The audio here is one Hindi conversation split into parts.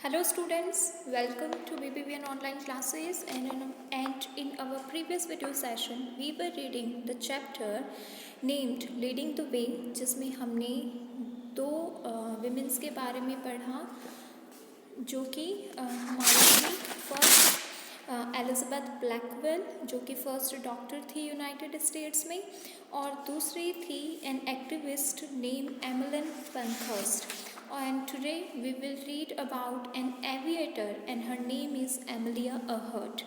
Hello students, welcome to BBVN online classes and in our previous video session we were reading the chapter named Leading the Way जिसमें हमने दो विमेंस के बारे में पढ़ा जो कि हमारी थी फर्स्ट एलिज़ाबेथ ब्लैकवेल जो कि फर्स्ट डॉक्टर थी यूनाइटेड स्टेट्स में और दूसरी थी an activist name Emmeline Pankhurst. And today we will read about an aviator and her name is Amelia Earhart.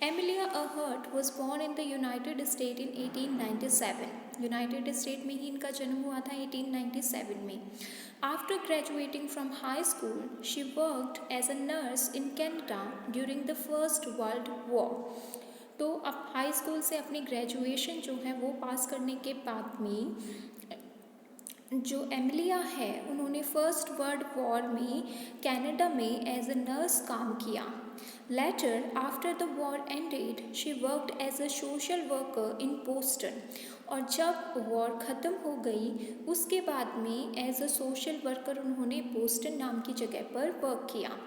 Amelia Earhart was born in the United States in 1897. United state में ही इनका जन्म हुआ था 1897 में. After graduating from high school, she worked as a nurse in Canada during the First World War. तो अब हाई स्कूल से अपनी ग्रेजुएशन जो है वो पास करने के बाद में जो एमिलिया है उन्होंने फर्स्ट वर्ल्ड वॉर में कनाडा में एज अ नर्स काम किया. Later after the war ended she worked as a social worker in Boston और जब वॉर ख़त्म हो गई उसके बाद में एज अ सोशल वर्कर उन्होंने बोस्टन नाम की जगह पर वर्क किया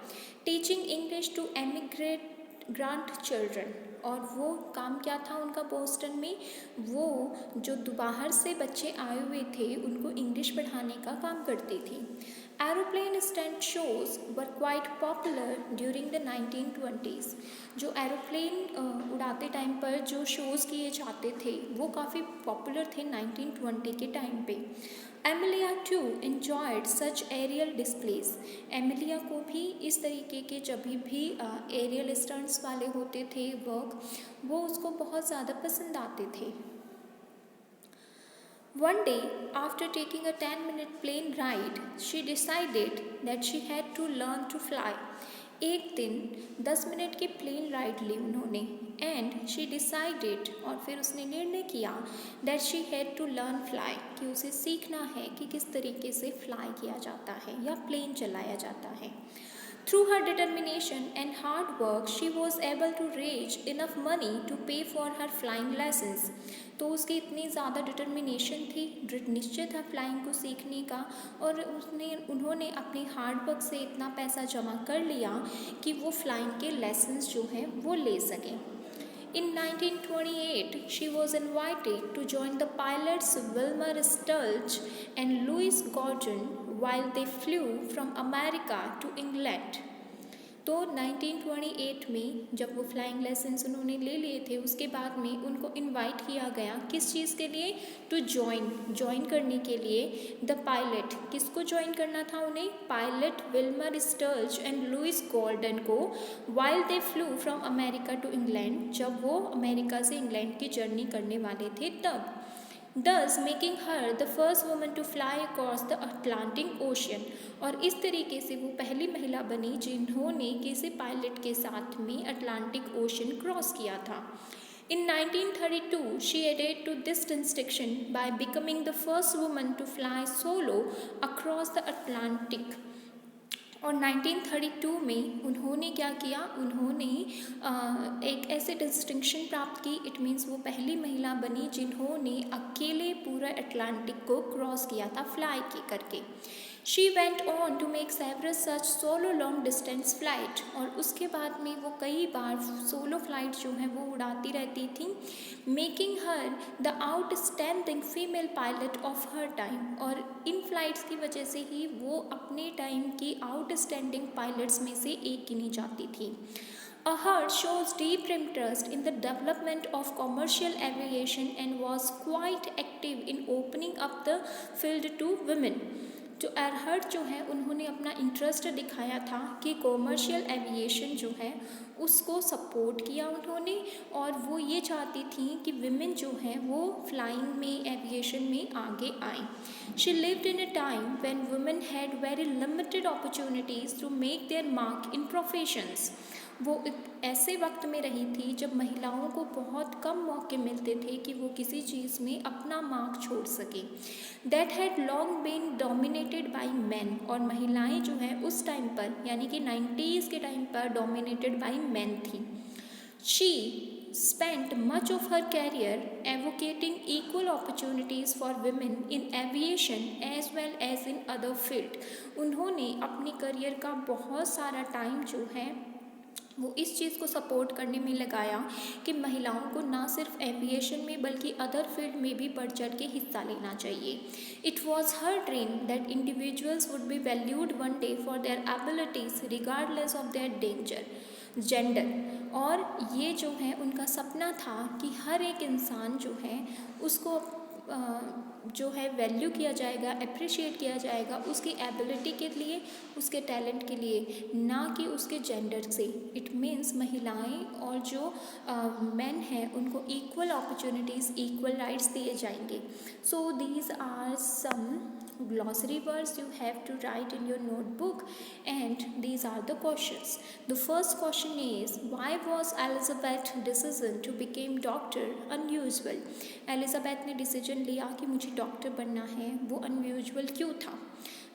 teaching English to immigrant children. और वो काम क्या था उनका बोस्टन में, वो जो बाहर से बच्चे आए हुए थे उनको इंग्लिश पढ़ाने का काम करती थी. Aeroplane stunt shows were quite popular during the 1920s. जो एरोप्लेन उड़ाते टाइम पर जो शोज़ किए जाते थे वो काफ़ी पॉपुलर थे 1920 के टाइम पे. Amelia too enjoyed such aerial displays. Amelia को भी इस तरीके के जब भी एरियल स्टंट्स वाले होते थे वर्क वो उसको बहुत ज़्यादा पसंद आते थे. One day, after taking a 10-minute plane ride, she decided that she had to learn to fly. एक दिन 10 मिनट की प्लेन राइड ली उन्होंने एंड शी डिसाइडेड और फिर उसने निर्णय किया that she had to learn fly कि उसे सीखना है कि किस तरीके से फ्लाई किया जाता है या प्लेन चलाया जाता है. Through her determination and hard work, she was able to raise enough money to pay for her flying lessons. तो उसकी इतनी ज़्यादा डिटर्मिनेशन थी, दृढ़ निश्चय था फ्लाइंग को सीखने का और उन्होंने अपनी हार्ड वर्क से इतना पैसा जमा कर लिया कि वो फ्लाइंग के लेसन्स जो हैं वो ले सकें. In 1928, she was invited to join the pilots Wilmer Stulge and Louis Gordon while they flew from America to England. तो 1928 में जब वो फ्लाइंग लेसन्स उन्होंने ले लिए थे उसके बाद में उनको इनवाइट किया गया किस चीज़ के लिए, टू ज्वाइन करने के लिए द पायलट. किसको ज्वाइन करना था उन्हें, pilot Wilmer Stultz and Louis Gordon को while they flew from America to England, जब वो अमेरिका से इंग्लैंड की जर्नी करने वाले थे तब. Thus making her the first woman to fly across the Atlantic Ocean. और इस तरीके से वो पहली महिला बनी जिन्होंने किसी पायलट के साथ में अटलांटिक ओशन क्रॉस किया था. In 1932, she added to this distinction by becoming the first woman to fly solo across the Atlantic. और 1932 में उन्होंने क्या किया, उन्होंने एक ऐसे डिस्टिंक्शन प्राप्त की, इट मीन्स वो पहली महिला बनी जिन्होंने अकेले पूरा अटलांटिक को क्रॉस किया था फ्लाई के करके. She went on to make several such solo long distance flight. और उसके बाद में वो कई बार सोलो फ्लाइट जो है वो उड़ाती रहती थी, making her the outstanding female pilot of her time. और इन फ्लाइट्स की वजह से ही वो अपने टाइम की आउटस्टैंडिंग पायलट्स में से एक गिनी जाती थी. Earhart shows deep interest in the development of commercial aviation and was quite active in opening up the field to women. जो एरहर्ट जो है उन्होंने अपना इंटरेस्ट दिखाया था कि कॉमर्शियल एविएशन जो है उसको सपोर्ट किया उन्होंने और वो ये चाहती थी कि विमेन जो हैं वो फ्लाइंग में एविएशन में आगे आएं. She lived in a time when women had very limited opportunities to make their mark in professions. वो एक ऐसे वक्त में रही थी जब महिलाओं को बहुत कम मौके मिलते थे कि वो किसी चीज़ में अपना मार्क छोड़ सकें. That had long been dominated by man. और महिलाएं जो हैं उस टाइम पर यानी कि 90s के टाइम पर डोमिनेटेड बाई मैन थी. She spent much of her career advocating equal opportunities for women in aviation as well as in other field. उन्होंने अपनी करियर का बहुत सारा टाइम जो है वो इस चीज़ को सपोर्ट करने में लगाया कि महिलाओं को ना सिर्फ एविएशन में बल्कि अदर फील्ड में भी बढ़ चढ़ के हिस्सा लेना चाहिए. It was her dream that individuals would be valued one day for their abilities regardless of their gender. और ये जो है उनका सपना था कि हर एक इंसान जो है उसको जो है वैल्यू किया जाएगा, अप्रिशिएट किया जाएगा उसकी एबिलिटी के लिए, उसके टैलेंट के लिए, ना कि उसके जेंडर से. इट मीन्स महिलाएं और जो मेन हैं उनको इक्वल अपॉर्चुनिटीज़, इक्वल राइट्स दिए जाएंगे. So these are some glossary words you have to write in your notebook, and these are the questions. The first question is, why was Elizabeth's decision to become doctor unusual? Elizabeth ने डिसीजन लिया कि मुझे डॉक्टर बनना है, वो अनयूजुअल क्यों था?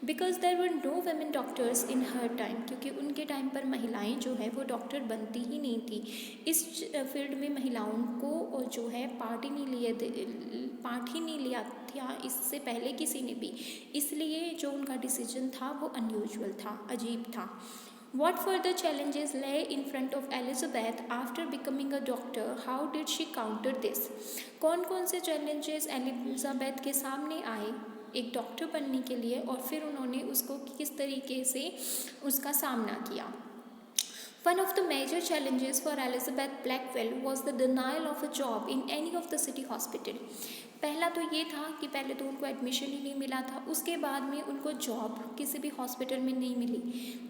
Because there were no women doctors in her time, क्योंकि उनके टाइम पर महिलाएं जो है वो डॉक्टर बनती ही नहीं थी. इस फील्ड में महिलाओं को जो है पार्ट ही नहीं लिया था इससे पहले किसी ने भी. इसलिए जो उनका डिसीजन था वो अनयूजुअल था, अजीब था. What further challenges lay in front of Elizabeth after becoming a doctor? How did she counter this? कौन कौन से challenges एलिजाबेथ के सामने आए एक डॉक्टर बनने के लिए, और फिर उन्होंने उसको किस तरीके से उसका सामना किया? One of the major challenges for Elizabeth Blackwell was the denial of a job in any of the city hospital. पहला तो ये था कि पहले तो उनको एडमिशन ही नहीं मिला था, उसके बाद में उनको जॉब किसी भी हॉस्पिटल में नहीं मिली.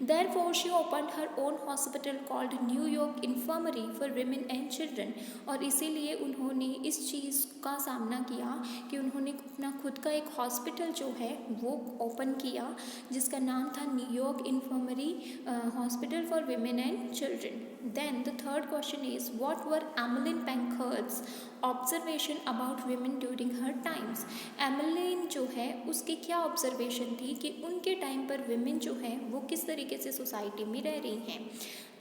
Therefore she opened her own hospital called New York Infirmary for Women and Children. और इसीलिए उन्होंने इस चीज़ का सामना किया कि उन्होंने अपना खुद का एक हॉस्पिटल जो है वो ओपन किया जिसका नाम था New York infirmary hospital for women and children. Then the third question is, what were Emmeline Pankhurst's observation about women during her times? Emmeline जो है उसकी क्या ऑब्जर्वेशन थी कि उनके टाइम पर विमेन जो है वो किस तरीके से सोसाइटी में रह रही हैं.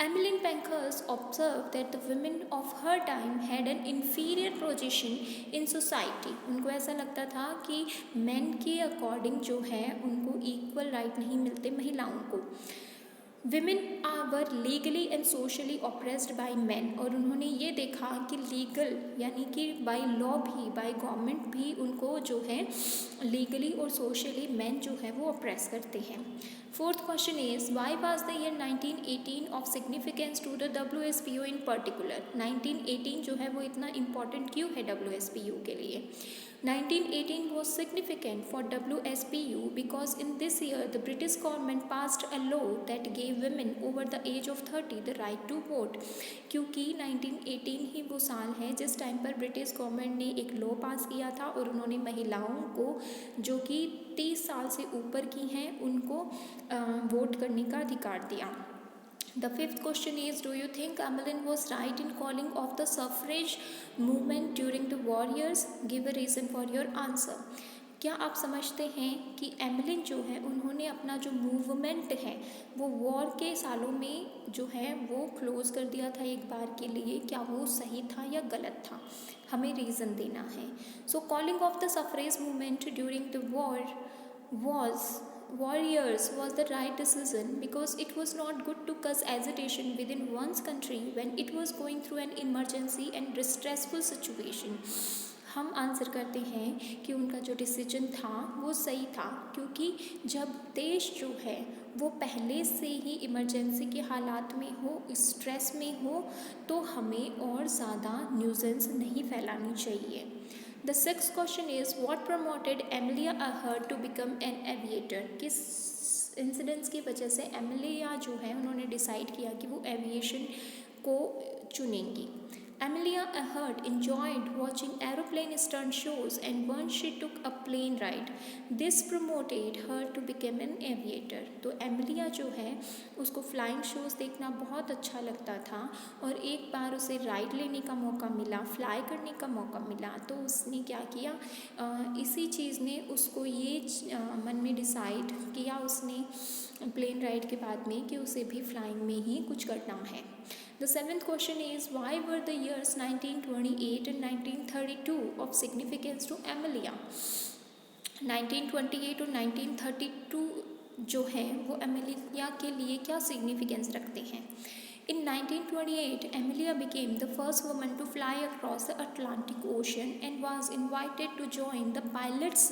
Emmeline Pankhurst observed that the women of her time had an inferior position in society. उनको ऐसा लगता था कि men के अकॉर्डिंग जो है उनको इक्वल राइट नहीं मिलते महिलाओं को. Women were legally and socially oppressed by men. और उन्होंने ये देखा कि लीगल यानी कि बाय लॉ भी, बाय गवर्नमेंट भी उनको जो है लीगली और सोशली मैन जो है वो ऑप्रेस करते हैं. Fourth question is, why was the year 1918 of significance to the WSPU in particular? 1918 जो है वो इतना इम्पॉर्टेंट क्यों है WSPU के लिए? 1918 was significant for WSPU because in this year the British government passed a law that gave women over the age of 30 the right to vote. क्योंकि 1918 ही वो साल है जिस टाइम पर ब्रिटिश गवर्नमेंट ने एक लॉ पास किया था और उन्होंने महिलाओं को जो कि 30 साल से ऊपर की हैं उनको वोट करने का अधिकार दिया. The fifth question is, do you think Emmeline was right in calling off the suffrage movement during the war years? Give a reason for your answer. क्या आप समझते हैं कि एमिलिन जो है उन्होंने अपना जो मूवमेंट है वो वॉर के सालों में जो है वो क्लोज कर दिया था एक बार के लिए, क्या वो सही था या गलत था? हमें रीज़न देना है. So calling off the suffrage movement during the war warriors was the right decision because it was not good to cause agitation within one's country when it was going through an emergency and distressful situation. हम आंसर करते हैं कि उनका जो डिसीजन था वो सही था क्योंकि जब देश जो है वो पहले से ही इमरजेंसी के हालात में हो, स्ट्रेस में हो, तो हमें और ज़्यादा न्यूजेंस नहीं फैलानी चाहिए. The sixth question is, what promoted Amelia Earhart to become an aviator? किस इंसिडेंट्स की वजह से एमिलिया जो है उन्होंने डिसाइड किया कि वो एविएशन को चुनेंगी? Amelia Earhart enjoyed watching aeroplane stunt shows and once she took a plane ride. This promoted her to become an aviator. तो एमिलिया जो है उसको फ्लाइंग शोज़ देखना बहुत अच्छा लगता था और एक बार उसे राइड लेने का मौका मिला, फ्लाई करने का मौका मिला, तो उसने क्या किया, इसी चीज़ ने उसको ये मन में डिसाइड किया उसने प्लेन राइड के बाद में कि उसे भी फ्लाइंग में ही कुछ करना है। The seventh question is why were the years 1928 and 1932 of significance to Amelia. 1928 और 1932 जो है वो एमिलिया के लिए क्या सिग्निफिकेंस रखते हैं। In 1928, Emilia became the first woman to fly across the Atlantic Ocean and was invited to join the pilots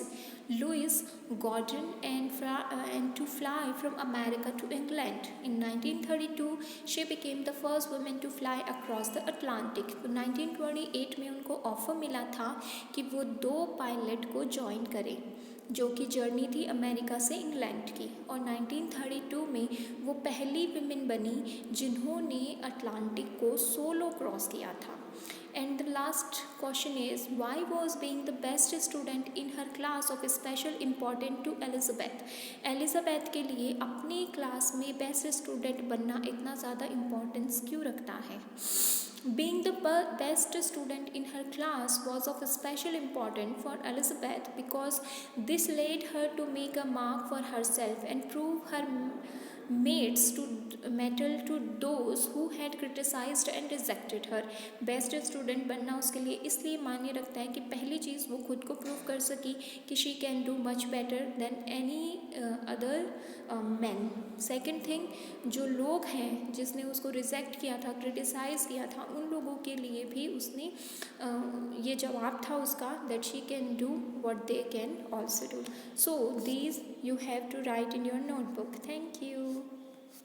Louis Gordon and to fly from America to England. In 1932, she became the first woman to fly across the Atlantic. तो 1928 में उनको ऑफ़र मिला था कि वो 2 पायलट को ज्वाइन करें जो कि जर्नी थी अमेरिका से इंग्लैंड की, और 1932 में वो पहली विमेन बनी जिन्होंने अटलांटिक को सोलो क्रॉस किया था। And the last question is why was being the best student in her class of special important to Elizabeth. Elizabeth के लिए अपनी क्लास में बेस्ट स्टूडेंट बनना इतना ज़्यादा इम्पोर्टेंस क्यों रखता है। Being the best student in her class was of special importance for Elizabeth because this led her to make a mark for herself and prove her mates to metal to those who had criticized and rejected her. Best student बनना उसके लिए इसलिए मायने रखता है कि पहली चीज़ वो खुद को प्रूव कर सकी कि she can do much better than any other man. Second thing, जो लोग हैं जिसने उसको रिजेक्ट किया था, क्रिटिसाइज़ किया था, उन लोगों के लिए भी उसने ये जवाब था उसका that she can do what they can also do. So these you have to write in your notebook. Thank you.